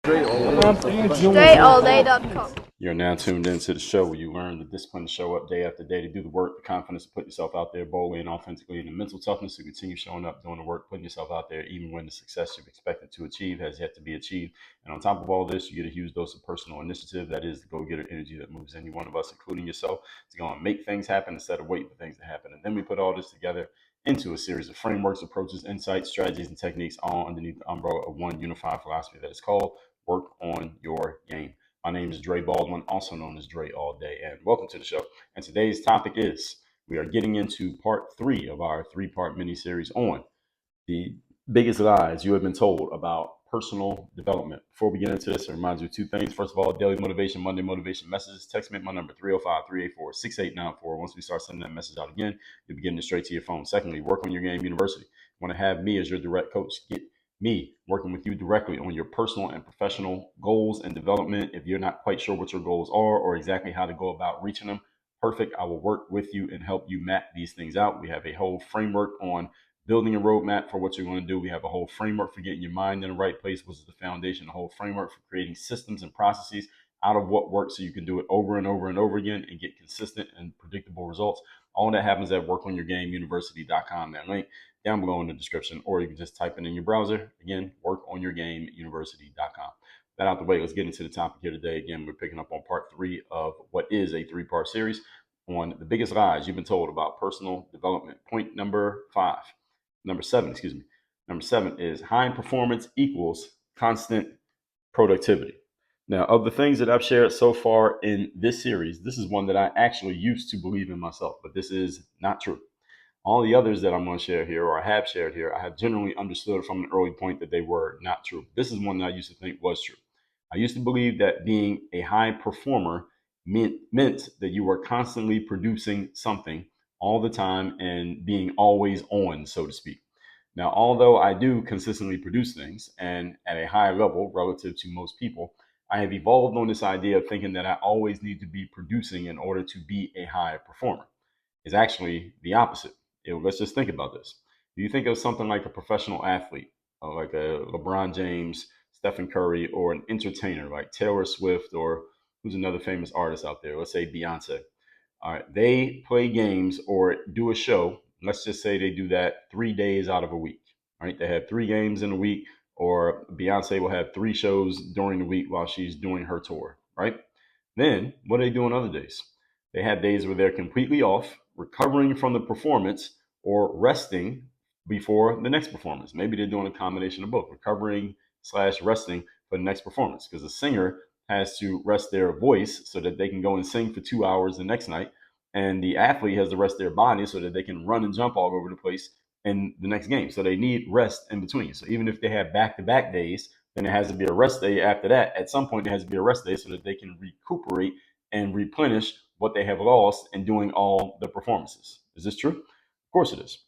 StrayAllDay.com. You're now tuned into the show where you learn the discipline to show up day after day, to do the work, the confidence to put yourself out there boldly and authentically, and the mental toughness to continue showing up, doing the work, putting yourself out there, even when the success you've expected to achieve has yet to be achieved. And on top of all this, you get a huge dose of personal initiative. That is the go-getter energy that moves any one of us, including yourself, to go and make things happen instead of waiting for things to happen. And then we put all this together into a series of frameworks, approaches, insights, strategies, and techniques, all underneath the umbrella of one unified philosophy that is called Work on Your Game. My name is Dre Baldwin, also known as Dre All Day, and welcome to the show. And today's topic is, we are getting into part 3 of our 3-part mini-series on the biggest lies you have been told about personal development. Before we get into this, I remind you of 2 things. First of all, daily motivation, Monday motivation messages. Text me at my number, 305-384-6894. Once we start sending that message out again, you'll be getting it straight to your phone. Secondly, Work on Your Game University. You want to have me as your direct coach. Get me working with you directly on your personal and professional goals and development. If you're not quite sure what your goals are or exactly how to go about reaching them, perfect. I will work with you and help you map these things out. We have a whole framework on building a roadmap for what you're going to do. We have a whole framework for getting your mind in the right place, which is the foundation, a whole framework for creating systems and processes out of what works so you can do it over and over and over again and get consistent and predictable results. All that happens at workonyourgameuniversity.com. That link down below in the description, or you can just type it in your browser. Again, workonyourgameuniversity.com. That out the way, let's get into the topic here today. Again, we're picking up on part 3 of what is a 3-part series on the biggest lies you've been told about personal development. Point number 7 is high performance equals constant productivity. Now, of the things that I've shared so far in this series, this is one that I actually used to believe in myself, but this is not true. All the others that I'm going to share here, or I have shared here, I have generally understood from an early point that they were not true. This is one that I used to think was true. I used to believe that being a high performer meant that you were constantly producing something all the time and being always on, so to speak. Now, although I do consistently produce things and at a high level relative to most people, I have evolved on this idea of thinking that I always need to be producing in order to be a high performer. It's actually the opposite. Let's just think about this. Do you think of something like a professional athlete, like a LeBron James, Stephen Curry, or an entertainer like Taylor Swift, or who's another famous artist out there? Let's say Beyoncé. All right, they play games or do a show. Let's just say they do that 3 days out of a week. All right, they have 3 games in a week, or Beyonce will have 3 shows during the week while she's doing her tour. Right? Then what do they do on other days? They have days where they're completely off, recovering from the performance, or resting before the next performance. Maybe they're doing a combination of both, recovering/resting for the next performance, because a singer has to rest their voice so that they can go and sing for 2 hours the next night, and the athlete has to rest their body so that they can run and jump all over the place in the next game. So they need rest in between. So even if they have back-to-back days, then there has to be a rest day after that. At some point, there has to be a rest day so that they can recuperate and replenish what they have lost in doing all the performances. Is this true? Of course it is.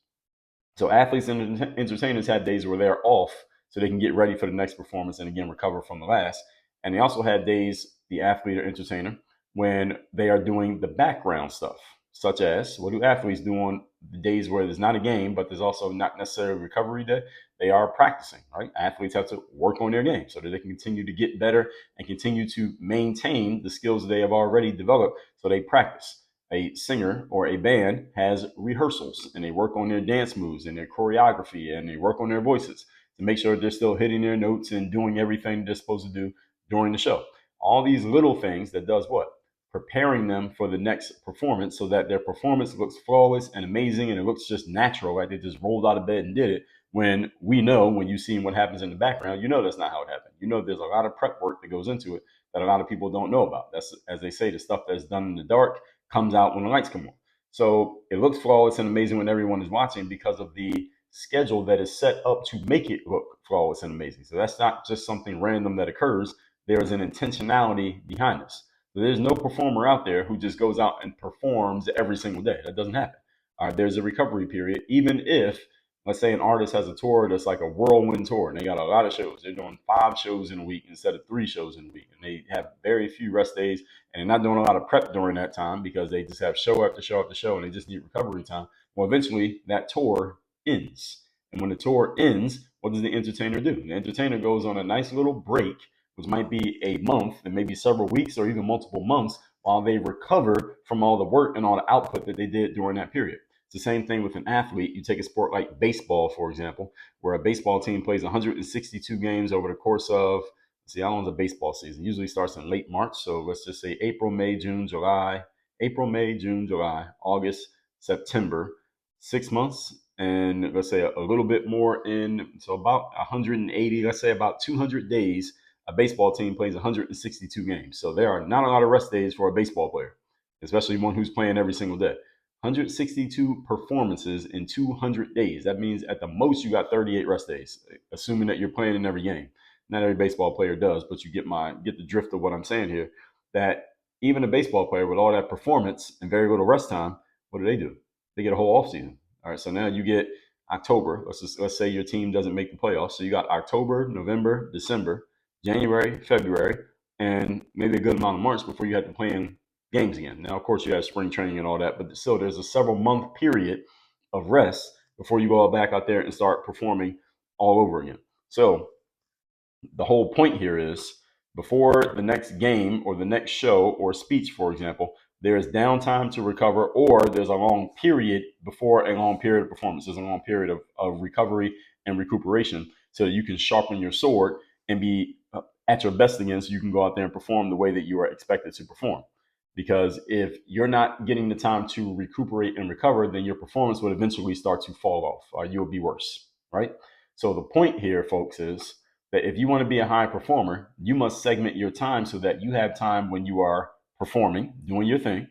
So athletes and entertainers have days where they're off so they can get ready for the next performance and again recover from the last. And they also have days, the athlete or entertainer, when they are doing the background stuff, such as, what do athletes do on the days where there's not a game, but there's also not necessarily a recovery day? They are practicing, right? Athletes have to work on their game so that they can continue to get better and continue to maintain the skills they have already developed. So they practice. A singer or a band has rehearsals and they work on their dance moves and their choreography and they work on their voices to make sure they're still hitting their notes and doing everything they're supposed to do during the show. All these little things that does what? Preparing them for the next performance so that their performance looks flawless and amazing and it looks just natural, like they just rolled out of bed and did it. When we know, when you see what happens in the background, you know that's not how it happened. You know there's a lot of prep work that goes into it that a lot of people don't know about. That's, as they say, the stuff that's done in the dark comes out when the lights come on. So it looks flawless and amazing when everyone is watching because of the schedule that is set up to make it look flawless and amazing. So that's not just something random that occurs. There is an intentionality behind this. So there's no performer out there who just goes out and performs every single day. That doesn't happen. There's a recovery period, even if, let's say, an artist has a tour that's like a whirlwind tour and they got a lot of shows. They're doing 5 shows in a week instead of 3 shows in a week. And they have very few rest days and they're not doing a lot of prep during that time because they just have show after show after show and they just need recovery time. Well, eventually that tour ends. And when the tour ends, what does the entertainer do? The entertainer goes on a nice little break which might be a month and maybe several weeks or even multiple months while they recover from all the work and all the output that they did during that period. It's the same thing with an athlete. You take a sport like baseball, for example, where a baseball team plays 162 games over the course of, see, how long is a baseball season? It usually starts in late March. So let's just say April, May, June, July, August, September, 6 months. And let's say a little bit more so about 180, let's say about 200 days, a baseball team plays 162 games. So there are not a lot of rest days for a baseball player, especially one who's playing every single day. 162 performances in 200 days. That means at the most you got 38 rest days, assuming that you're playing in every game. Not every baseball player does, but you get the drift of what I'm saying here. That even a baseball player with all that performance and very little rest time, what do? They get a whole offseason. All right, so now you get October. Let's say your team doesn't make the playoffs. So you got October, November, December, January, February, and maybe a good amount of March before you have to play in games again. Now, of course, you have spring training and all that, but still, there's a several month period of rest before you go back out there and start performing all over again. So the whole point here is before the next game or the next show or speech, for example, there is downtime to recover, or there's a long period before a long period of performance. There's a long period of recovery and recuperation so that you can sharpen your sword and be at your best again so you can go out there and perform the way that you are expected to perform. Because if you're not getting the time to recuperate and recover, then your performance would eventually start to fall off, or you'll be worse, right? So the point here, folks, is that if you want to be a high performer, you must segment your time so that you have time when you are performing, doing your thing.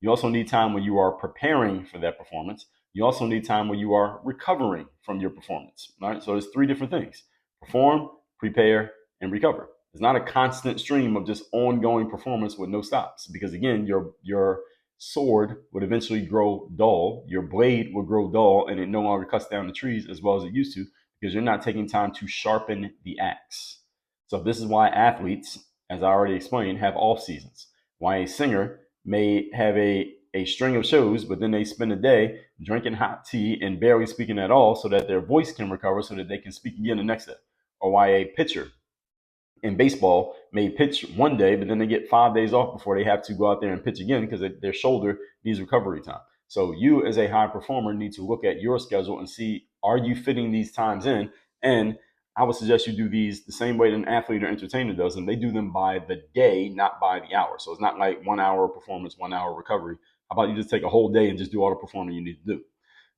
You also need time when you are preparing for that performance. You also need time when you are recovering from your performance. All right. So there's three different things: perform, prepare, and recover. It's not a constant stream of just ongoing performance with no stops. Because again, your sword would eventually grow dull, your blade will grow dull, and it no longer cuts down the trees as well as it used to, because you're not taking time to sharpen the axe. So this is why athletes, as I already explained, have off seasons. Why a singer may have a string of shows, but then they spend a day drinking hot tea and barely speaking at all so that their voice can recover so that they can speak again the next day. Or why a pitcher in baseball may pitch one day, but then they get 5 days off before they have to go out there and pitch again because their shoulder needs recovery time. So you, as a high performer, need to look at your schedule and see, are you fitting these times in? And I would suggest you do these the same way that an athlete or entertainer does, and they do them by the day, not by the hour. So it's not like 1 hour performance, 1 hour recovery. How about you just take a whole day and just do all the performing you need to do?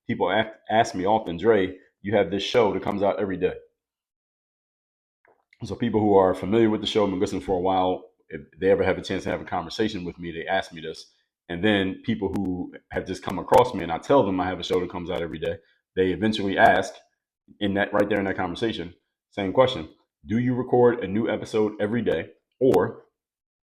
People ask me often, Dre, you have this show that comes out every day. So people who are familiar with the show and been listening for a while, if they ever have a chance to have a conversation with me, they ask me this. And then people who have just come across me and I tell them I have a show that comes out every day, they eventually ask in that right there in that conversation, same question: do you record a new episode every day, or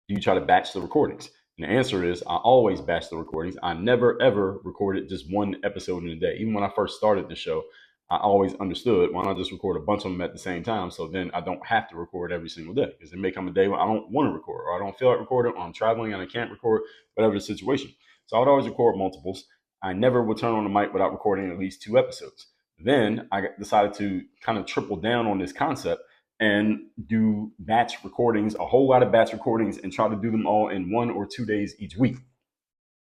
do you try to batch the recordings? And the answer is I always batch the recordings. I never ever recorded just one episode in a day. Even when I first started the show, I always understood, why not just record a bunch of them at the same time, so then I don't have to record every single day, because there may come a day when I don't want to record, or I don't feel like recording, or I'm traveling and I can't record, whatever the situation. So I would always record multiples. I never would turn on the mic without recording at least 2 episodes. Then I decided to kind of triple down on this concept and do batch recordings, a whole lot of batch recordings, and try to do them all in 1 or 2 days each week.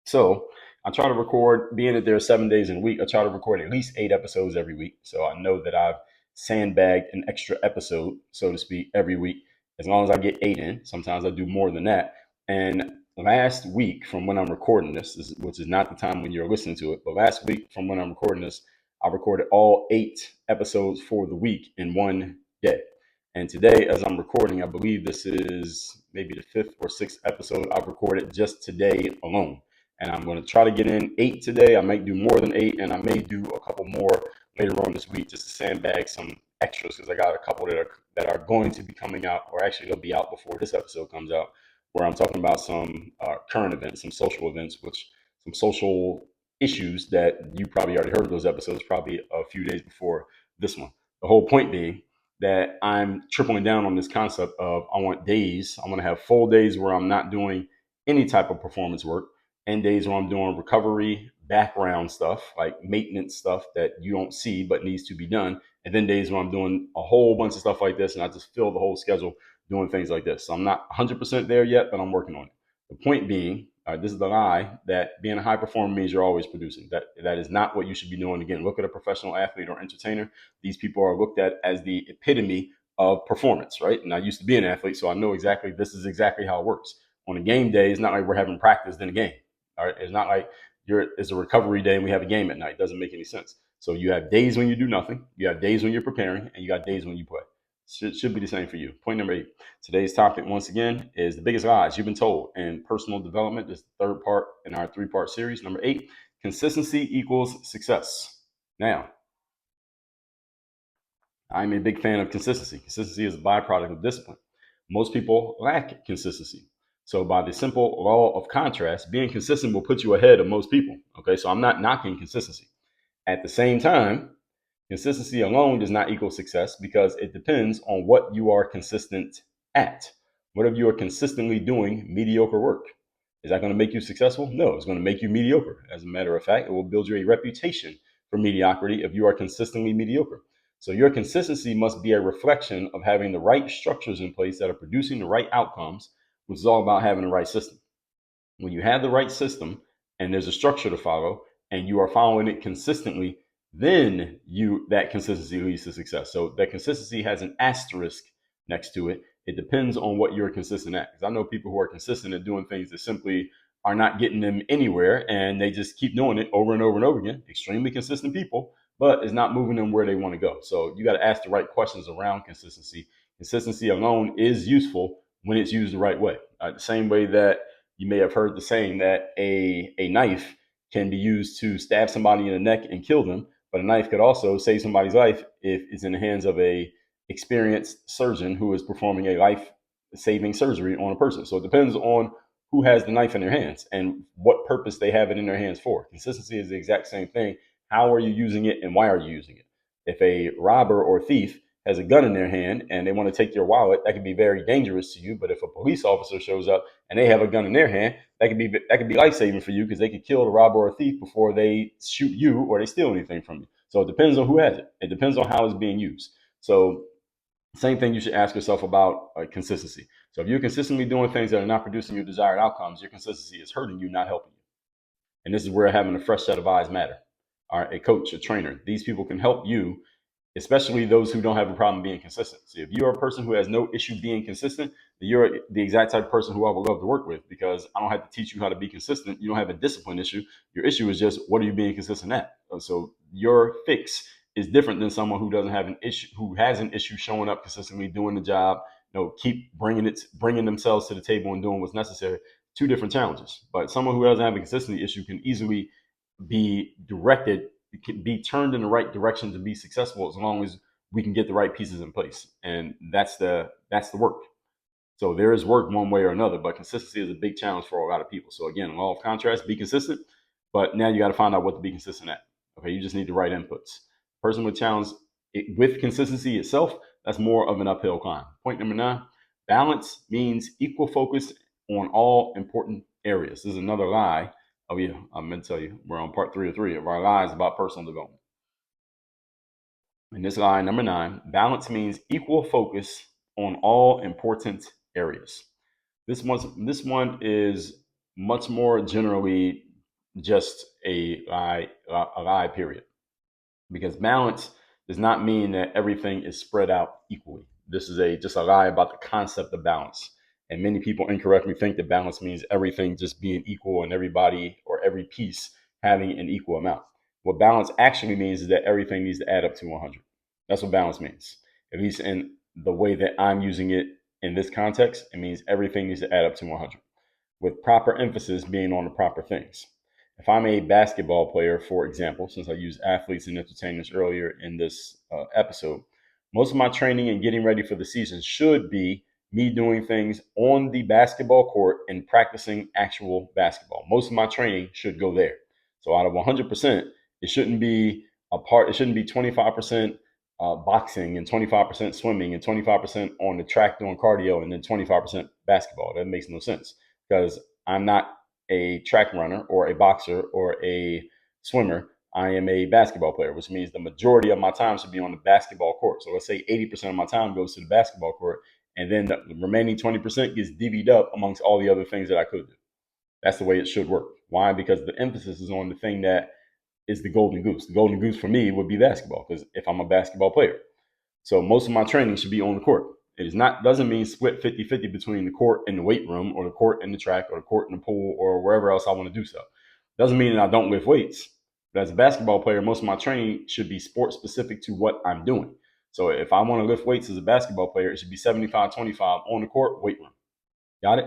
So I try to record, being that there are 7 days in a week, I try to record at least 8 episodes every week. So I know that I've sandbagged an extra episode, so to speak, every week, as long as I get 8 in. Sometimes I do more than that. And last week, from when I'm recording this, which is not the time when you're listening to it, but last week from when I'm recording this, I recorded all 8 episodes for the week in one day. And today, as I'm recording, I believe this is maybe the 5th or 6th episode I've recorded just today alone. And I'm going to try to get in 8 today. I might do more than 8, and I may do a couple more later on this week just to sandbag some extras, because I got a couple that are going to be coming out, or actually they'll be out before this episode comes out, where I'm talking about some current events, some social events, some social issues that you probably already heard of those episodes probably a few days before this one. The whole point being that I'm tripling down on this concept of I want to have full days where I'm not doing any type of performance work, and days where I'm doing recovery, background stuff, like maintenance stuff that you don't see but needs to be done. And then days where I'm doing a whole bunch of stuff like this, and I just fill the whole schedule doing things like this. So I'm not 100% there yet, but I'm working on it. The point being, this is the lie, that being a high performer means you're always producing. That is not what you should be doing. Again, look at a professional athlete or entertainer. These people are looked at as the epitome of performance, right? And I used to be an athlete, so I know exactly this is exactly how it works. On a game day, it's not like we're having practice then a game. All right, it's not like it's a recovery day and we have a game at night. It doesn't make any sense. So you have days when you do nothing, you have days when you're preparing, and you got days when you play. Should be the same for you. Point number 8. Today's topic, once again, is the biggest lies you've been told in personal development. This is the third part in our 3-part series. Number 8, consistency equals success. Now, I'm a big fan of consistency. Consistency is a byproduct of discipline. Most people lack consistency. So by the simple law of contrast, being consistent will put you ahead of most people. Okay, so I'm not knocking consistency. At the same time, consistency alone does not equal success because it depends on what you are consistent at. What if you are consistently doing mediocre work? Is that going to make you successful? No, it's going to make you mediocre. As a matter of fact, it will build you a reputation for mediocrity if you are consistently mediocre. So your consistency must be a reflection of having the right structures in place that are producing the right outcomes, which is all about having the right system. When you have the right system and there's a structure to follow and you are following it consistently, then that consistency leads to success. So that consistency has an asterisk next to it. It depends on what you're consistent at. Because I know people who are consistent at doing things that simply are not getting them anywhere, and they just keep doing it over and over and over again. Extremely consistent people, but it's not moving them where they want to go. So you got to ask the right questions around consistency. Consistency alone is useful when it's used the right way. The same way that you may have heard the saying that a knife can be used to stab somebody in the neck and kill them, but a knife could also save somebody's life if it's in the hands of a experienced surgeon who is performing a life-saving surgery on a person. So it depends on who has the knife in their hands and what purpose they have it in their hands for. Consistency is the exact same thing. How are you using it and why are you using it? If a robber or thief has a gun in their hand and they want to take your wallet, that could be very dangerous to you. But if a police officer shows up and they have a gun in their hand, that could be life saving for you because they could kill the robber or thief before they shoot you or they steal anything from you. So it depends on who has it. It depends on how it's being used. So same thing you should ask yourself about consistency. So if you're consistently doing things that are not producing your desired outcomes, your consistency is hurting you, not helping you. And this is where having a fresh set of eyes matter. All right, a coach, a trainer, these people can help you, especially those who don't have a problem being consistent. See, if you're a person who has no issue being consistent, then you're the exact type of person who I would love to work with because I don't have to teach you how to be consistent. You don't have a discipline issue. Your issue is just what are you being consistent at? So your fix is different than someone who doesn't have an issue, who has an issue showing up consistently, doing the job, keep bringing themselves to the table and doing what's necessary. Two different challenges. But someone who doesn't have a consistency issue can easily be directed, it can be turned in the right direction to be successful as long as we can get the right pieces in place. And that's the work. So there is work one way or another, but consistency is a big challenge for a lot of people. So again, law of contrast, be consistent, but now you got to find out what to be consistent at. Okay, you just need the right inputs. Person with challenge with consistency itself, that's more of an uphill climb. Point number 9, balance means equal focus on all important areas. This is another lie. Oh yeah, I'm going to tell you, we're on part 3 of 3 of our lies about personal development. And this lie, number 9, balance means equal focus on all important areas. This one is much more generally just a lie, period. Because balance does not mean that everything is spread out equally. This is just a lie about the concept of balance. And many people incorrectly think that balance means everything just being equal and everybody or every piece having an equal amount. What balance actually means is that everything needs to add up to 100. That's what balance means. At least in the way that I'm using it in this context, it means everything needs to add up to 100, with proper emphasis being on the proper things. If I'm a basketball player, for example, since I used athletes and entertainers earlier in this episode, most of my training and getting ready for the season should be me doing things on the basketball court and practicing actual basketball. Most of my training should go there. So out of 100%, it shouldn't be 25% boxing and 25% swimming and 25% on the track doing cardio and then 25% basketball. That makes no sense because I'm not a track runner or a boxer or a swimmer. I am a basketball player, which means the majority of my time should be on the basketball court. So let's say 80% of my time goes to the basketball court And then the remaining 20% gets divvied up amongst all the other things that I could do. That's the way it should work. Why? Because the emphasis is on the thing that is the golden goose. The golden goose for me would be basketball, because if I'm a basketball player. So most of my training should be on the court. It is not doesn't mean split 50-50 between the court and the weight room, or the court and the track, or the court and the pool, or wherever else I want to do so. Doesn't mean that I don't lift weights. But as a basketball player, most of my training should be sport specific to what I'm doing. So if I want to lift weights as a basketball player, it should be 75-25 on the court, weight room. Got it?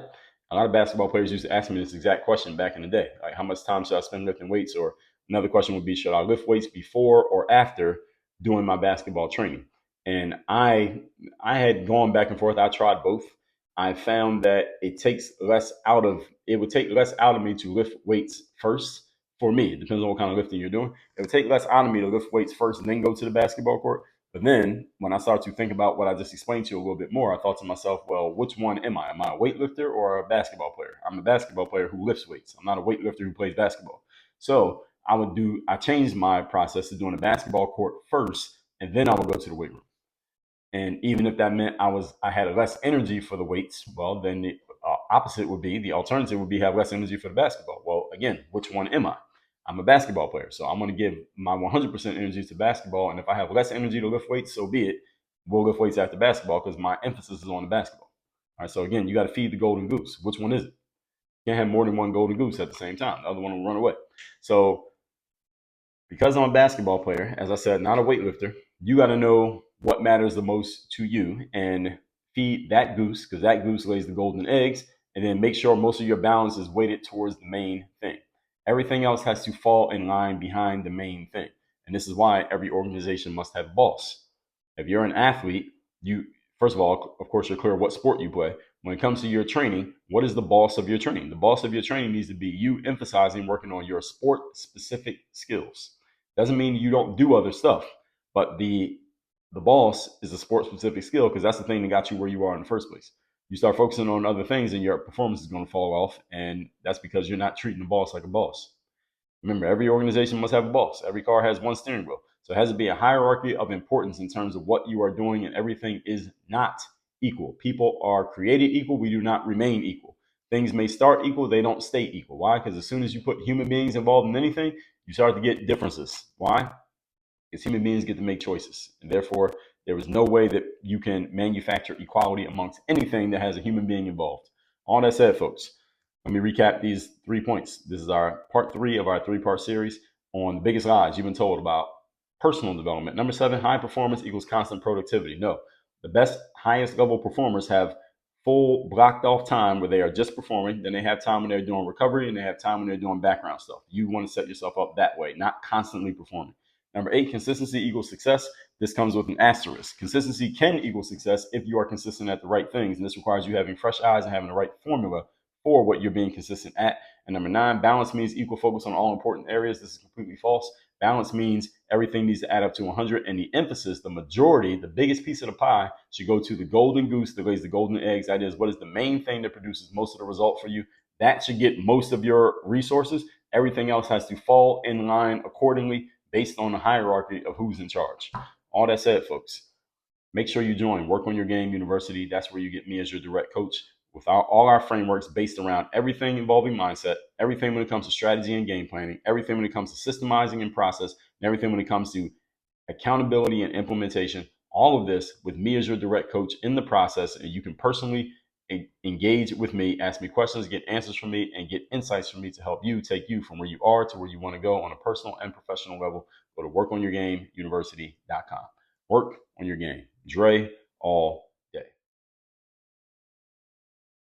A lot of basketball players used to ask me this exact question back in the day. Like, how much time should I spend lifting weights? Or another question would be, should I lift weights before or after doing my basketball training? And I had gone back and forth. I tried both. I found that it would take less out of me to lift weights first. For me, it depends on what kind of lifting you're doing. It would take less out of me to lift weights first and then go to the basketball court. But then when I started to think about what I just explained to you a little bit more, I thought to myself, well, which one am I? Am I a weightlifter or a basketball player? I'm a basketball player who lifts weights. I'm not a weightlifter who plays basketball. So I changed my process to doing a basketball court first, and then I would go to the weight room. And even if that meant I had less energy for the weights, well, then the alternative would be have less energy for the basketball. Well, again, which one am I? I'm a basketball player, so I'm going to give my 100% energy to basketball. And if I have less energy to lift weights, so be it. We'll lift weights after basketball because my emphasis is on the basketball. All right, so again, you got to feed the golden goose. Which one is it? You can't have more than one golden goose at the same time. The other one will run away. So because I'm a basketball player, as I said, not a weightlifter, you got to know what matters the most to you and feed that goose, because that goose lays the golden eggs, and then make sure most of your balance is weighted towards the main thing. Everything else has to fall in line behind the main thing. And this is why every organization must have a boss. If you're an athlete, first of all, of course, you're clear what sport you play. When it comes to your training, what is the boss of your training? The boss of your training needs to be you emphasizing working on your sport-specific skills. Doesn't mean you don't do other stuff, but the boss is a sport-specific skill, because that's the thing that got you where you are in the first place. You start focusing on other things and your performance is going to fall off, and that's because you're not treating the boss like a boss. Remember, every organization must have a boss. Every car has one steering wheel. So it has to be a hierarchy of importance in terms of what you are doing, and everything is not equal. People are created equal. We do not remain equal. Things may start equal. They don't stay equal. Why? Because as soon as you put human beings involved in anything, you start to get differences. Why? Because human beings get to make choices. And therefore, there is no way that you can manufacture equality amongst anything that has a human being involved. All that said, folks, let me recap these 3 points. This is our part 3 of our 3-part series on the biggest lies you've been told about personal development. Number 7, high performance equals constant productivity. No, the best, highest level performers have full blocked off time where they are just performing. Then they have time when they're doing recovery, and they have time when they're doing background stuff. You want to set yourself up that way, not constantly performing. Number 8, consistency equals success. This comes with an asterisk. Consistency can equal success if you are consistent at the right things. And this requires you having fresh eyes and having the right formula for what you're being consistent at. And number 9, balance means equal focus on all important areas. This is completely false. Balance means everything needs to add up to 100. And the emphasis, the majority, the biggest piece of the pie should go to the golden goose that lays the golden eggs. That is, what is the main thing that produces most of the result for you? That should get most of your resources. Everything else has to fall in line accordingly based on the hierarchy of who's in charge. All that said, folks, make sure you join Work on Your Game University. That's where you get me as your direct coach with all our frameworks based around everything involving mindset, everything when it comes to strategy and game planning, everything when it comes to systemizing and process, and everything when it comes to accountability and implementation. All of this with me as your direct coach in the process. And you can personally engage with me, ask me questions, get answers from me, and get insights from me to help you take you from where you are to where you want to go on a personal and professional level. Go to workonyourgameuniversity.com. Work on your game. Dre, all